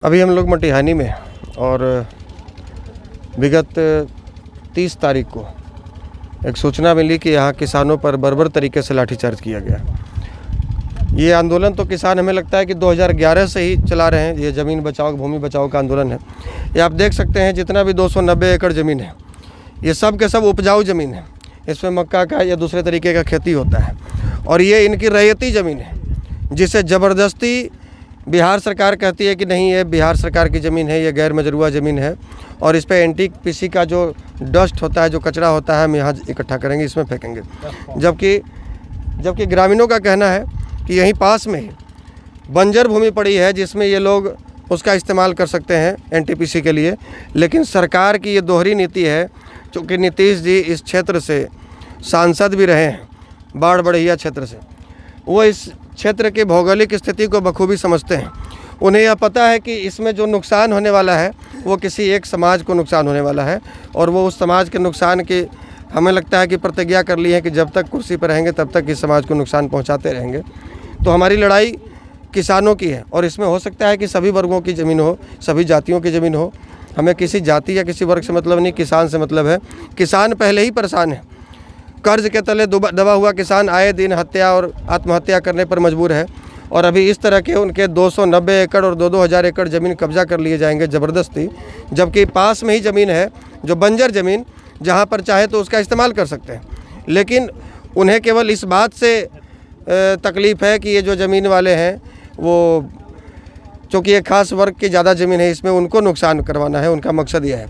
अभी हम लोग मटिहानी में और विगत 30 तारीख को एक सूचना मिली कि यहाँ किसानों पर बर्बर तरीके से लाठीचार्ज किया गया। ये आंदोलन तो किसान हमें लगता है कि 2011 से ही चला रहे हैं। ये ज़मीन बचाओ भूमि बचाओ का आंदोलन है। ये आप देख सकते हैं जितना भी 290 एकड़ ज़मीन है ये सब के सब उपजाऊ ज़मीन है। इसमें मक्का का या दूसरे तरीके का खेती होता है और ये इनकी रैयती ज़मीन है जिसे ज़बरदस्ती बिहार सरकार कहती है कि नहीं ये बिहार सरकार की ज़मीन है, ये गैर मजरूआ ज़मीन है और इस पे एनटीपीसी का जो डस्ट होता है, जो कचरा होता है, हम यहाँ इकट्ठा करेंगे, इसमें फेंकेंगे। जबकि ग्रामीणों का कहना है कि यहीं पास में ही बंजर भूमि पड़ी है जिसमें ये लोग उसका इस्तेमाल कर सकते हैं एनटीपीसी के लिए। लेकिन सरकार की ये दोहरी नीति है, चूँकि नीतीश जी इस क्षेत्र से सांसद भी रहे हैं, बाढ़ बढ़िया क्षेत्र से, वो इस क्षेत्र की भौगोलिक स्थिति को बखूबी समझते हैं। उन्हें यह पता है कि इसमें जो नुकसान होने वाला है वो किसी एक समाज को नुकसान होने वाला है और वो उस समाज के नुकसान की हमें लगता है कि प्रतिज्ञा कर ली है कि जब तक कुर्सी पर रहेंगे तब तक इस समाज को नुकसान पहुंचाते रहेंगे। तो हमारी लड़ाई किसानों की है और इसमें हो सकता है कि सभी वर्गों की ज़मीन हो, सभी जातियों की ज़मीन हो। हमें किसी जाति या किसी वर्ग से मतलब नहीं, किसान से मतलब है। किसान पहले ही परेशान है, कर्ज के तले दबा हुआ किसान आए दिन हत्या और आत्महत्या करने पर मजबूर है और अभी इस तरह के उनके 290 एकड़ और 2-2 हज़ार एकड़ ज़मीन कब्जा कर लिए जाएंगे ज़बरदस्ती, जबकि पास में ही ज़मीन है जो बंजर ज़मीन, जहां पर चाहे तो उसका इस्तेमाल कर सकते हैं। लेकिन उन्हें केवल इस बात से तकलीफ़ है कि ये जो ज़मीन वाले हैं वो चूँकि एक ख़ास वर्ग की ज़्यादा ज़मीन है, इसमें उनको नुकसान करवाना है, उनका मकसद यह है।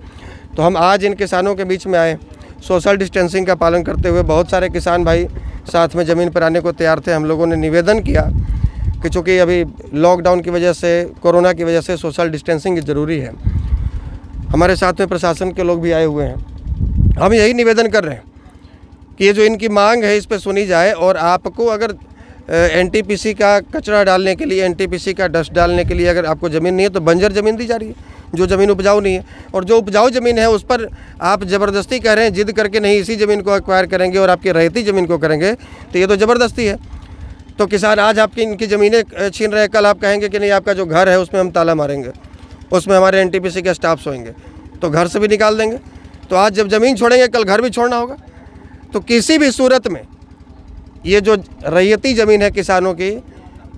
तो हम आज इन किसानों के बीच में आए, सोशल डिस्टेंसिंग का पालन करते हुए। बहुत सारे किसान भाई साथ में ज़मीन पर आने को तैयार थे। हम लोगों ने निवेदन किया कि चूँकि अभी लॉकडाउन की वजह से, कोरोना की वजह से सोशल डिस्टेंसिंग ज़रूरी है। हमारे साथ में प्रशासन के लोग भी आए हुए हैं। हम यही निवेदन कर रहे हैं कि ये जो इनकी मांग है इस पर सुनी जाए और आपको अगर एनटीपीसी का कचरा डालने के लिए, एनटीपीसी का डस्ट डालने के लिए अगर आपको ज़मीन नहीं है तो बंजर ज़मीन दी जा रही है, जो ज़मीन उपजाऊ नहीं है। और जो उपजाऊ ज़मीन है उस पर आप ज़बरदस्ती कह रहे हैं, जिद करके नहीं इसी ज़मीन को एक्वायर करेंगे और आपकी रैयती ज़मीन को करेंगे, तो ये तो ज़बरदस्ती है। तो किसान आज आपकी इनकी ज़मीनें छीन रहे हैं, कल आप कहेंगे कि नहीं आपका जो घर है उसमें हम ताला मारेंगे, उसमें हमारे एनटीपीसी के स्टाफ सोएंगे, तो घर से भी निकाल देंगे। तो आज जब ज़मीन छोड़ेंगे कल घर भी छोड़ना होगा। तो किसी भी सूरत में ये जो रैयती ज़मीन है किसानों की,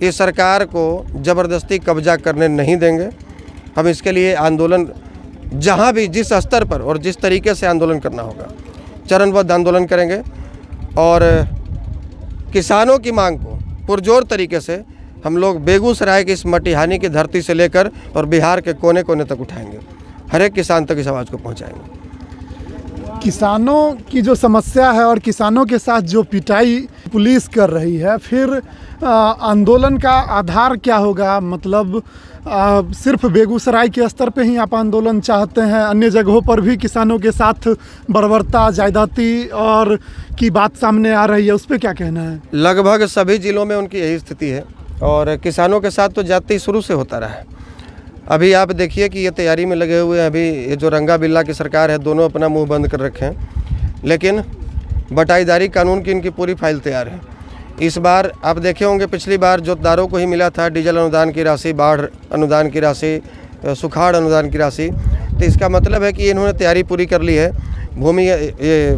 ये सरकार को ज़बरदस्ती कब्जा करने नहीं देंगे। हम इसके लिए आंदोलन जहाँ भी जिस स्तर पर और जिस तरीके से आंदोलन करना होगा, चरणबद्ध आंदोलन करेंगे और किसानों की मांग को पुरजोर तरीके से हम लोग बेगूसराय की इस मटिहानी की धरती से लेकर और बिहार के कोने कोने तक उठाएंगे, हर एक किसान तक इस आवाज़ को पहुँचाएंगे। किसानों की जो समस्या है और किसानों के साथ जो पिटाई पुलिस कर रही है, फिर आंदोलन का आधार क्या होगा? मतलब सिर्फ बेगूसराय के स्तर पे ही आप आंदोलन चाहते हैं? अन्य जगहों पर भी किसानों के साथ बर्बरता, जायदाती और की बात सामने आ रही है, उस पर क्या कहना है? लगभग सभी ज़िलों में उनकी यही स्थिति है और किसानों के साथ तो जाति शुरू से होता रहा है। अभी आप देखिए कि ये तैयारी में लगे हुए हैं। अभी ये जो रंगा बिल्ला की सरकार है, दोनों अपना मुंह बंद कर रखे हैं, लेकिन बटाईदारी कानून की इनकी पूरी फाइल तैयार है। इस बार आप देखे होंगे पिछली बार जोतदारों को ही मिला था डीजल अनुदान की राशि, बाढ़ अनुदान की राशि, सुखाड़ अनुदान की राशि। तो इसका मतलब है कि इन्होंने तैयारी पूरी कर ली है भूमि ये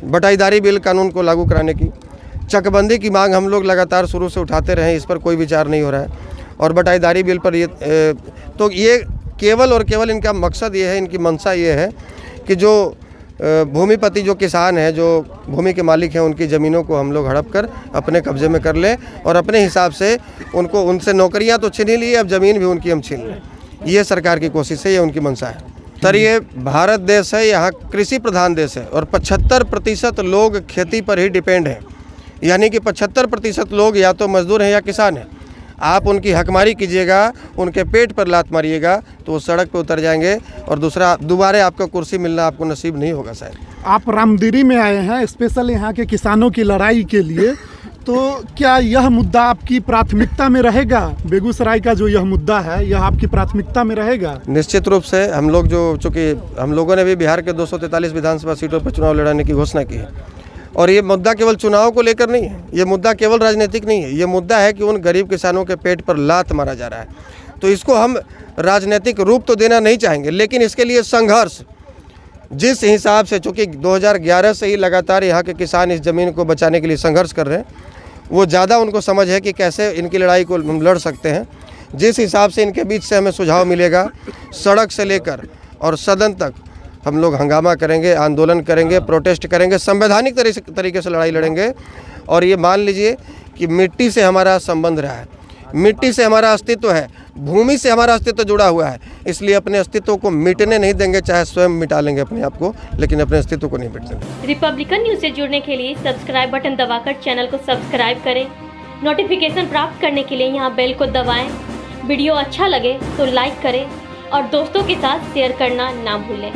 बटाईदारी बिल कानून को लागू कराने की। चकबंदी की मांग हम लोग लगातार शुरू से उठाते रहे, इस पर कोई विचार नहीं हो रहा है। और बटाईदारी बिल पर तो ये केवल और केवल इनका मकसद ये है, इनकी मंशा ये है कि जो भूमिपति जो किसान हैं, जो भूमि के मालिक हैं, उनकी ज़मीनों को हम लोग हड़प कर अपने कब्जे में कर लें और अपने हिसाब से उनको, उनसे नौकरियां तो छीन ही ली, अब ज़मीन भी उनकी हम छीन लें। ये सरकार की कोशिश है, ये उनकी मंशा है। सर, ये भारत देश है, यहाँ कृषि प्रधान देश है और 75% लोग खेती पर ही डिपेंड हैं। यानी कि 75% लोग या तो मजदूर हैं या किसान हैं। आप उनकी हकमारी कीजिएगा, उनके पेट पर लात मारिएगा तो वो सड़क पे उतर जाएंगे और दोबारा आपको कुर्सी मिलना आपको नसीब नहीं होगा। शायद आप रामदीरी में आए हैं स्पेशल यहाँ के किसानों की लड़ाई के लिए, तो क्या यह मुद्दा आपकी प्राथमिकता में रहेगा? बेगूसराय का जो यह मुद्दा है, यह आपकी प्राथमिकता में रहेगा? निश्चित रूप से। हम लोग चूँकि हम लोगों ने भी बिहार के 243 विधानसभा सीटों पर चुनाव लड़ाने की घोषणा की है और ये मुद्दा केवल चुनाव को लेकर नहीं है, ये मुद्दा केवल राजनीतिक नहीं है, ये मुद्दा है कि उन गरीब किसानों के पेट पर लात मारा जा रहा है। तो इसको हम राजनीतिक रूप तो देना नहीं चाहेंगे, लेकिन इसके लिए संघर्ष जिस हिसाब से, चूँकि 2011 से ही लगातार यहाँ के किसान इस ज़मीन को बचाने के लिए संघर्ष कर रहे हैं, वो ज़्यादा उनको समझ है कि कैसे इनकी लड़ाई को हम लड़ सकते हैं। जिस हिसाब से इनके बीच से हमें सुझाव मिलेगा, सड़क से लेकर और सदन तक हम लोग हंगामा करेंगे, आंदोलन करेंगे, प्रोटेस्ट करेंगे, संवैधानिक तरीके से लड़ाई लड़ेंगे। और ये मान लीजिए कि मिट्टी से हमारा संबंध रहा है, मिट्टी से हमारा अस्तित्व है, भूमि से हमारा अस्तित्व जुड़ा हुआ है, इसलिए अपने अस्तित्व को मिटने नहीं देंगे, चाहे स्वयं मिटा लेंगे अपने आप को, लेकिन अपने अस्तित्व को नहीं मिटने देंगे। रिपब्लिकन न्यूज़ से जुड़ने के लिए सब्सक्राइब बटन दबाकर चैनल को सब्सक्राइब करें। नोटिफिकेशन प्राप्त करने के लिए यहाँ बेल को दबाएं। वीडियो अच्छा लगे तो लाइक करें और दोस्तों के साथ शेयर करना ना भूलें।